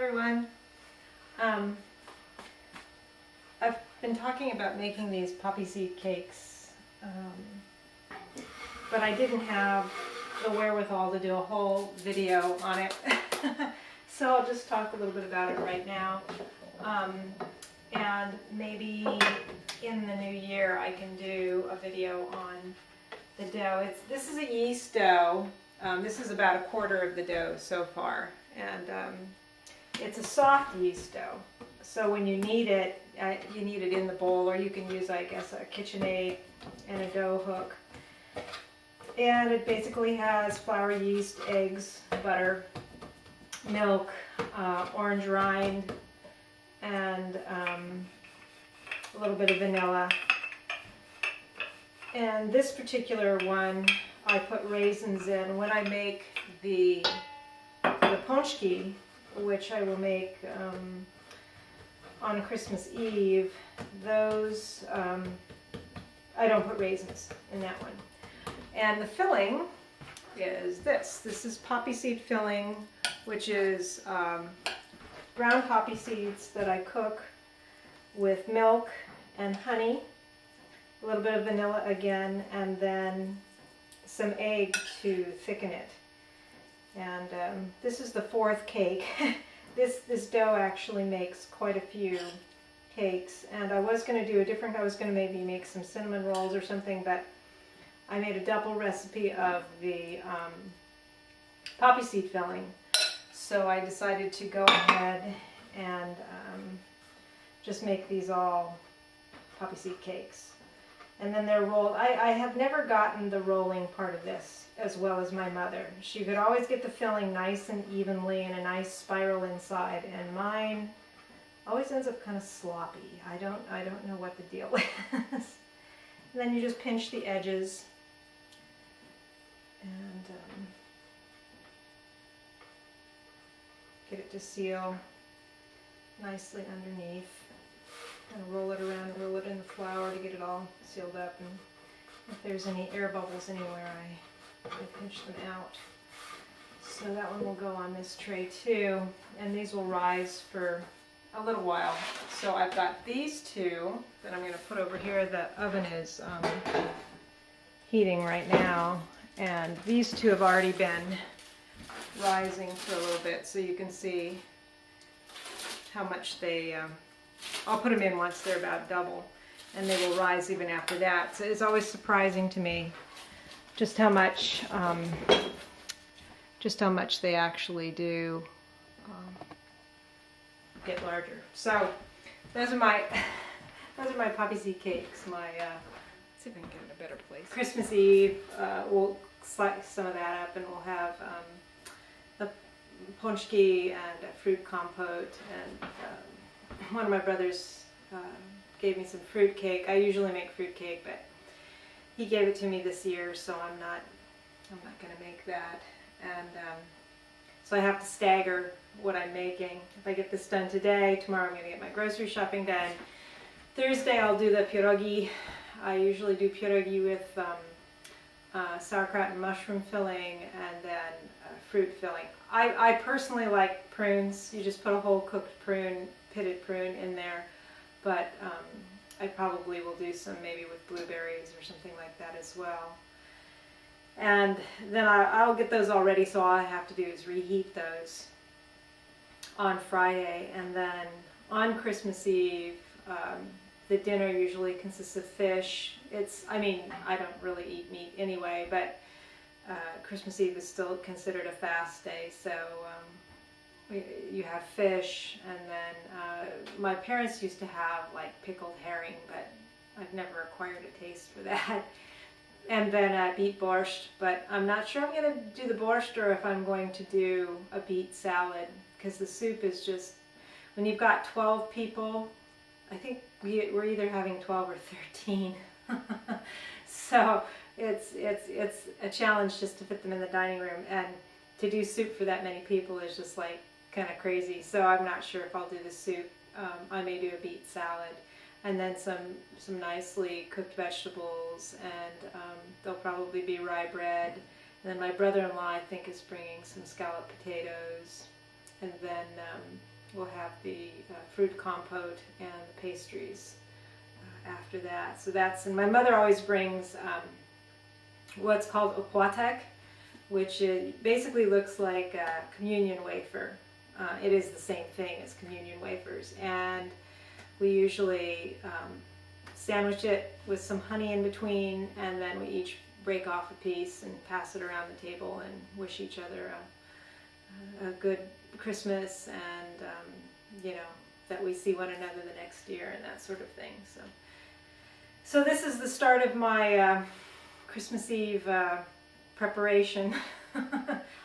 everyone. I've been talking about making these poppy seed cakes, but I didn't have the wherewithal to do a whole video on it. So I'll just talk a little bit about it right now. And maybe in the new year I can do a video on the dough. This is a yeast dough. This is about a quarter of the dough so far. And it's a soft yeast dough. So when you knead it in the bowl, or you can use, I guess, a KitchenAid and a dough hook. And it basically has flour, yeast, eggs, butter, milk, orange rind, and a little bit of vanilla. And this particular one, I put raisins in. When I make the pączki, which I will make on Christmas Eve, those, I don't put raisins in that one. And the filling is this. This is poppy seed filling, which is brown poppy seeds that I cook with milk and honey, a little bit of vanilla again, and then some egg to thicken it. And this is the fourth cake. This dough actually makes quite a few cakes, and I was going to do I was going to maybe make some cinnamon rolls or something, but I made a double recipe of the poppy seed filling. So I decided to go ahead and just make these all poppy seed cakes. And then they're rolled. I have never gotten the rolling part of this as well as my mother. She could always get the filling nice and evenly and a nice spiral inside, and mine always ends up kind of sloppy. I don't know what the deal is. And then you just pinch the edges and get it to seal nicely underneath. And roll it around and roll it in the flour to get it all sealed up. And if there's any air bubbles anywhere, I pinch them out. So that one will go on this tray too. And these will rise for a little while. So I've got these two that I'm going to put over here. The oven is heating right now. And these two have already been rising for a little bit, so you can see how much they, I'll put them in once they're about double, and they will rise even after that. So it's always surprising to me just how much they actually do get larger. So those are my poppy seed cakes. My let's see if I can get in a better place. Christmas Eve, we'll slice some of that up, and we'll have the pączki and a fruit compote. And one of my brothers gave me some fruit cake. I usually make fruit cake, but he gave it to me this year, so I'm not going to make that. And so I have to stagger what I'm making. If I get this done today, tomorrow I'm going to get my grocery shopping done. Thursday I'll do the pierogi. I usually do pierogi with sauerkraut and mushroom filling, and then fruit filling. I personally like prunes. You just put a whole cooked prune, pitted prune in there, but I probably will do some maybe with blueberries or something like that as well. And then I'll get those all ready, so all I have to do is reheat those on Friday. And then on Christmas Eve, the dinner usually consists of fish. I mean, I don't really eat meat anyway, but Christmas Eve is still considered a fast day, so you have fish. And then my parents used to have like pickled herring, but I've never acquired a taste for that. And then beet borscht, but I'm not sure I'm going to do the borscht or if I'm going to do a beet salad, because the soup is just, when you've got 12 people, I think we're either having 12 or 13. So it's a challenge just to fit them in the dining room, and to do soup for that many people is just like kind of crazy. So I'm not sure if I'll do the soup. I may do a beet salad, and then some nicely cooked vegetables, and there'll probably be rye bread. And then my brother-in-law, I think, is bringing some scalloped potatoes, and then we'll have the fruit compote and the pastries after that. So that's, and my mother always brings what's called okwatek, which basically looks like a communion wafer. It is the same thing as communion wafers, and we usually sandwich it with some honey in between, and then we each break off a piece and pass it around the table and wish each other a good Christmas, and you know, that we see one another the next year and that sort of thing. So this is the start of my Christmas Eve preparation.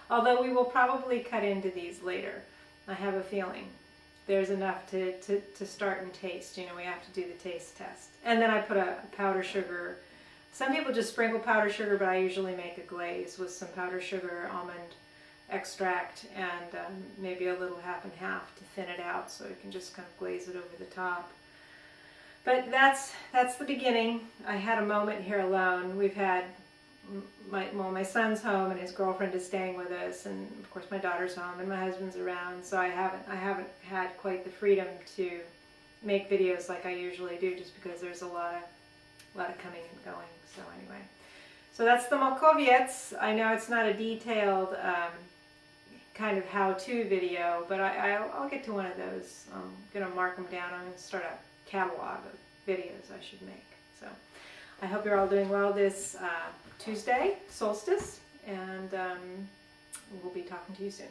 Although we will probably cut into these later. I have a feeling there's enough to start and taste. You know, we have to do the taste test. And then I put a powdered sugar. Some people just sprinkle powdered sugar, but I usually make a glaze with some powdered sugar, almond extract, and maybe a little half and half to thin it out, so you can just kind of glaze it over the top. But that's the beginning. I had a moment here alone. We've had my son's home and his girlfriend is staying with us, and of course my daughter's home and my husband's around, so I haven't had quite the freedom to make videos like I usually do, just because there's a lot of coming and going. So anyway, so that's the Malkowiec. I know it's not a detailed kind of how-to video, but I'll get to one of those. I'm gonna mark them down. I'm gonna start a catalog of videos I should make. So I hope you're all doing well this Tuesday, solstice, and we'll be talking to you soon.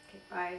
Okay, bye.